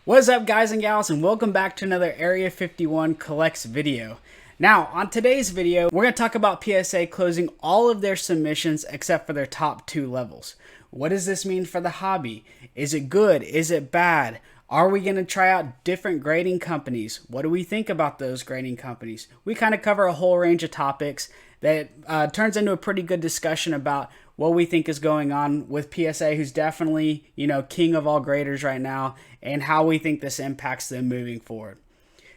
What's up, guys and gals, and welcome back to another Area 51 Collects video. Now, on today's video, we're going to talk about PSA closing all of their submissions except for their top 2 levels. What does this mean for the hobby? Is it good? Is it bad? Are we going to try out different grading companies? What do we think about those grading companies? We kind of cover a whole range of topics that turns into a pretty good discussion about what we think is going on with PSA, who's definitely, king of all graders right now, and how we think this impacts them moving forward.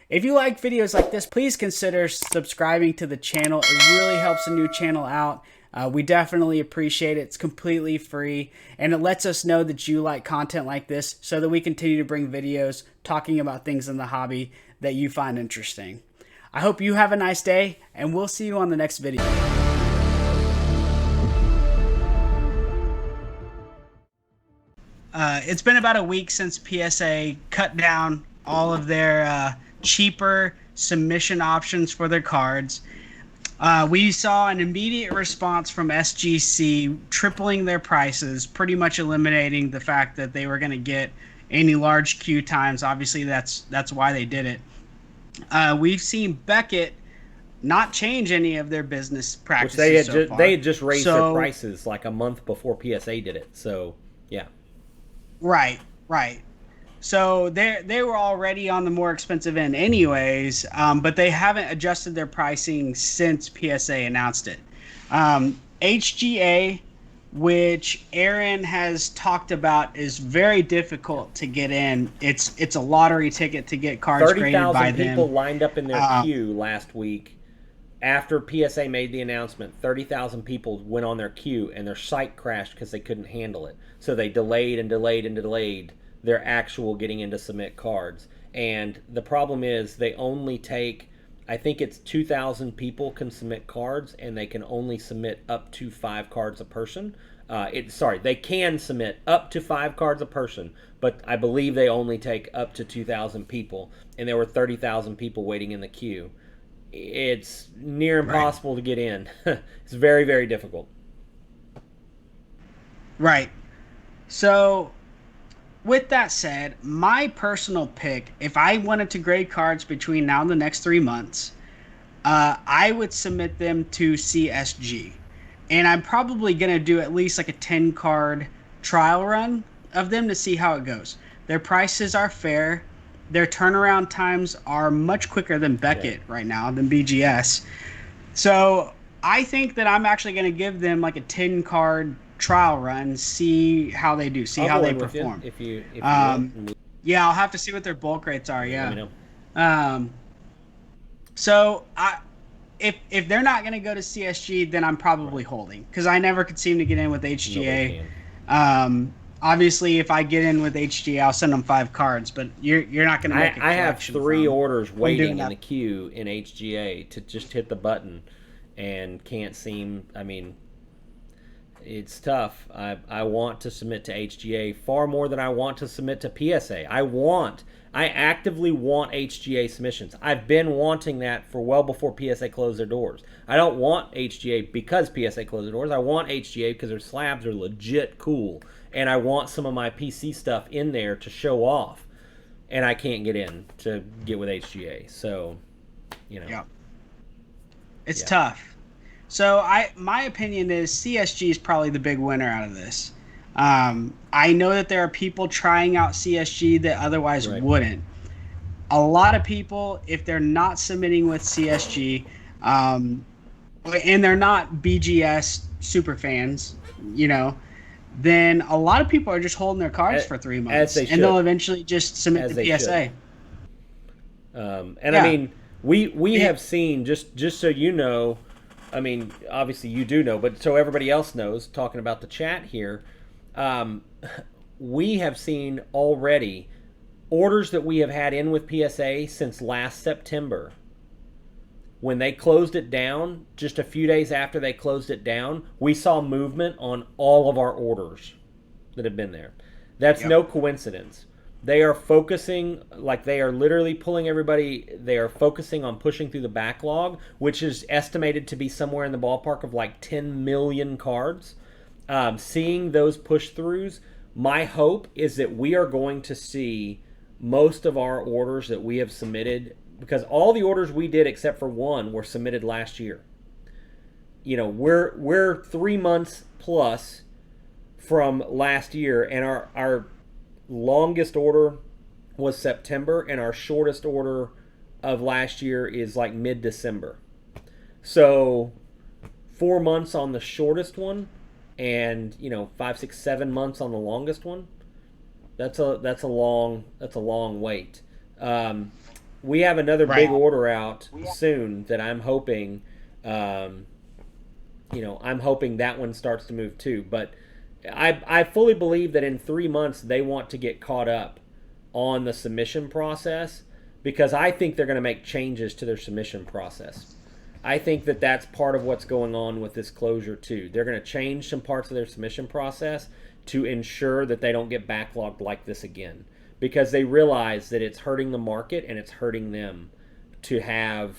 If you like videos like this, please consider subscribing to the channel. It really helps a new channel out. We definitely appreciate it. It's completely free, and it lets us know that you like content like this so that we continue to bring videos talking about things in the hobby that you find interesting. I hope you have a nice day, and we'll see you on the next video. It's been about a week since PSA cut down all of their cheaper submission options for their cards. We saw an immediate response from SGC tripling their prices, pretty much eliminating the fact that they were going to get any large queue times. Obviously, that's why they did it. We've seen Beckett not change any of their business practices. Which they had just raised their prices like a month before PSA did it. So, yeah. Right. So they were already on the more expensive end anyways, but they haven't adjusted their pricing since PSA announced it. HGA, which Aaron has talked about, is very difficult to get in. It's a lottery ticket to get cards graded by them. 30,000 people lined up in their queue last week. After PSA made the announcement, 30,000 people went on their queue, and their site crashed because they couldn't handle it. So they delayed and delayed and delayed their actual getting in to submit cards. And the problem is they only take, I think it's 2,000 people can submit cards, and they can only submit up to 5 cards a person. They can submit up to 5 cards a person, but I believe they only take up to 2,000 people, and there were 30,000 people waiting in the queue. It's near impossible to get in. It's very, very difficult. Right. So, with that said, my personal pick, if I wanted to grade cards between now and the next 3 months, I would submit them to CSG. And I'm probably going to do at least like a 10-card trial run of them to see how it goes. Their prices are fair. Their turnaround times are much quicker than Beckett right now, than BGS. So I think that I'm actually going to give them like a 10-card trial run, see how they do, see how they perform. If you yeah, I'll have to see what their bulk rates are. Yeah. Let me know. So if they're not going to go to CSG, then I'm probably holding, because I never could seem to get in with HGA. Obviously, if I get in with HGA, I'll send them 5 cards, but you're not going to make a collection. I have 3 orders waiting in the queue in HGA to just hit the button, and can't seem. I mean, it's tough. I want to submit to HGA far more than I want to submit to PSA. I actively want HGA submissions. I've been wanting that for well before PSA closed their doors. I don't want HGA because PSA closed their doors. I want HGA because their slabs are legit cool, and I want some of my PC stuff in there to show off, and I can't get in to get with HGA. So, Yeah. It's tough. So my opinion is CSG is probably the big winner out of this. I know that there are people trying out CSG that otherwise wouldn't. A lot of people, if they're not submitting with CSG, and they're not BGS super fans, then a lot of people are just holding their cards for 3 months, and they'll eventually just submit to PSA. I mean, we have seen, just so you know, I mean, obviously you do know, but so everybody else knows, talking about the chat here, we have seen already orders that we have had in with PSA since last September. When they closed it down, just a few days after they closed it down, we saw movement on all of our orders that have been there. That's no coincidence. They are focusing, like they are literally pulling everybody, they are focusing on pushing through the backlog, which is estimated to be somewhere in the ballpark of like 10 million cards. Seeing those push-throughs, my hope is that we are going to see most of our orders that we have submitted, because all the orders we did except for one were submitted last year. We're 3 months plus from last year, and our longest order was September, and our shortest order of last year is like mid-December. So 4 months on the shortest one, and 5, 6, 7 months on the longest one. That's a long wait. We have another big order out soon that I'm hoping, I'm hoping that one starts to move too. But I fully believe that in 3 months they want to get caught up on the submission process, because I think they're going to make changes to their submission process. I think that that's part of what's going on with this closure too. They're going to change some parts of their submission process to ensure that they don't get backlogged like this again, because they realize that it's hurting the market and it's hurting them to have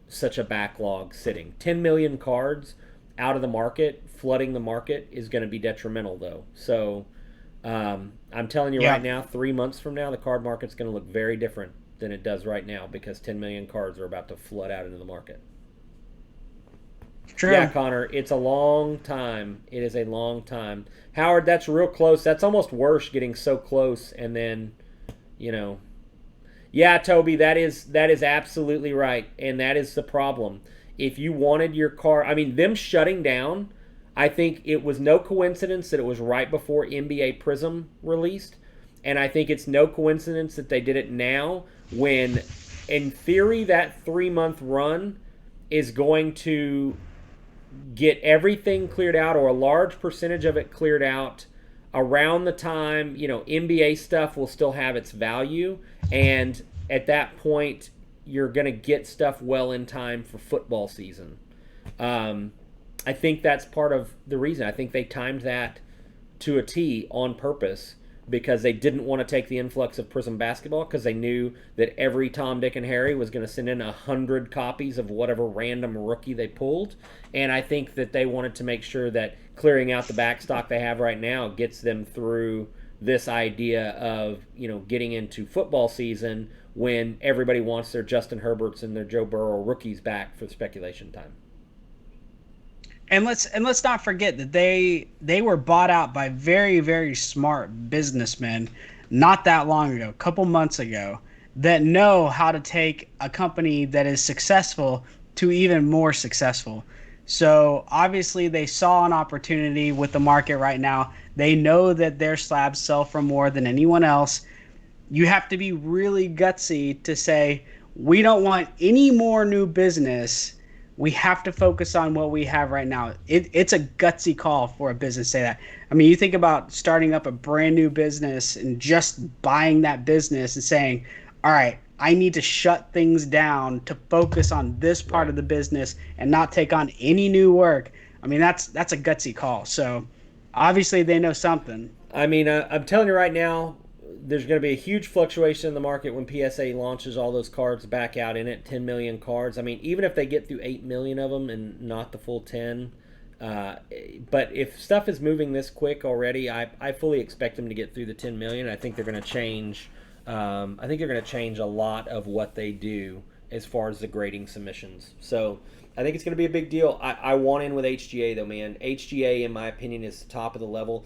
such a backlog sitting. 10 million cards out of the market, flooding the market, is going to be detrimental though. So I'm telling you right now, 3 months from now, the card market's going to look very different than it does right now, because 10 million cards are about to flood out into the market. True. Yeah, Connor, it's a long time. It is a long time. Howard, that's real close. That's almost worse, getting so close and then, Yeah, Toby, that is absolutely right, and that is the problem. If you wanted your car, them shutting down, I think it was no coincidence that it was right before NBA Prism released, and I think it's no coincidence that they did it now when, in theory, that 3-month run is going to get everything cleared out, or a large percentage of it cleared out around the time, NBA stuff will still have its value, and at that point you're going to get stuff well in time for football season. I think that's part of the reason. I think they timed that to a T on purpose, because they didn't want to take the influx of Prism basketball, because they knew that every Tom, Dick, and Harry was going to send in 100 copies of whatever random rookie they pulled. And I think that they wanted to make sure that clearing out the backstock they have right now gets them through this idea of, getting into football season when everybody wants their Justin Herberts and their Joe Burrow rookies back for speculation time. And let's not forget that they were bought out by very, very smart businessmen not that long ago, a couple months ago, that know how to take a company that is successful to even more successful. So obviously they saw an opportunity with the market right now. They know that their slabs sell for more than anyone else. You have to be really gutsy to say, we don't want any more new business. We have to focus on what we have right now. It's a gutsy call for a business to say that. You think about starting up a brand new business and just buying that business and saying, all right, I need to shut things down to focus on this part of the business and not take on any new work. That's a gutsy call. So obviously they know something. I'm telling you right now, there's going to be a huge fluctuation in the market when PSA launches all those cards back out in it, 10 million cards. Even if they get through 8 million of them and not the full 10, but if stuff is moving this quick already, I fully expect them to get through the 10 million. I think they're going to change. I think they're going to change a lot of what they do as far as the grading submissions. So I think it's going to be a big deal. I want in with HGA though, man. HGA, in my opinion, is the top of the level.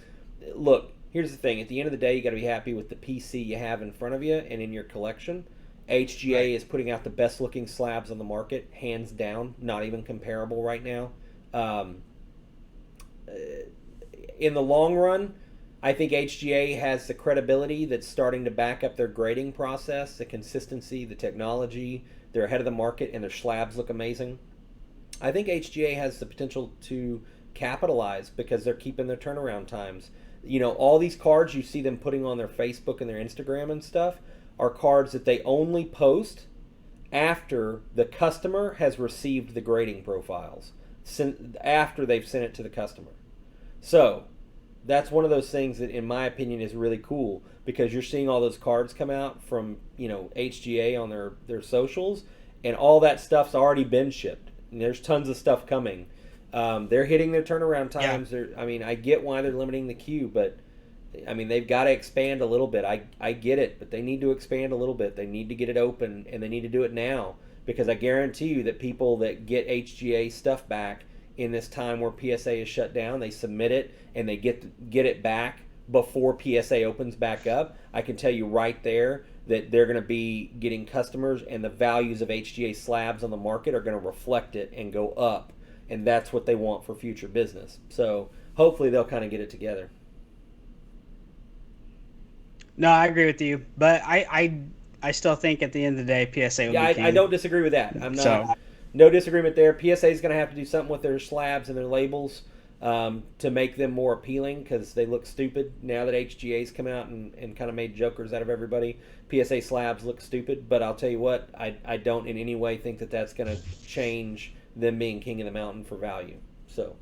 Look. Here's the thing. At the end of the day, you got to be happy with the PC you have in front of you and in your collection. HGA is putting out the best-looking slabs on the market, hands down, not even comparable right now. In the long run, I think HGA has the credibility that's starting to back up their grading process, the consistency, the technology. They're ahead of the market, and their slabs look amazing. I think HGA has the potential to capitalize because they're keeping their turnaround times. All these cards you see them putting on their Facebook and their Instagram and stuff are cards that they only post after the customer has received the grading profiles, after they've sent it to the customer. So that's one of those things that, in my opinion, is really cool, because you're seeing all those cards come out from HGA on their socials, and all that stuff's already been shipped. And there's tons of stuff coming. They're hitting their turnaround times. Yeah. I get why they're limiting the queue, but I mean, they've got to expand a little bit. I get it, but they need to expand a little bit. They need to get it open, and they need to do it now, because I guarantee you that people that get HGA stuff back in this time where PSA is shut down, they submit it and they get it back before PSA opens back up. I can tell you right there that they're going to be getting customers, and the values of HGA slabs on the market are going to reflect it and go up, and that's what they want for future business. So hopefully they'll kind of get it together. No, I agree with you, but I still think at the end of the day, PSA will be king. I don't disagree with that. I'm not. So, no disagreement there. PSA is going to have to do something with their slabs and their labels to make them more appealing, because they look stupid now that HGA's come out and kind of made jokers out of everybody. PSA slabs look stupid, but I'll tell you what, I don't in any way think that that's going to change them being king of the mountain for value. So.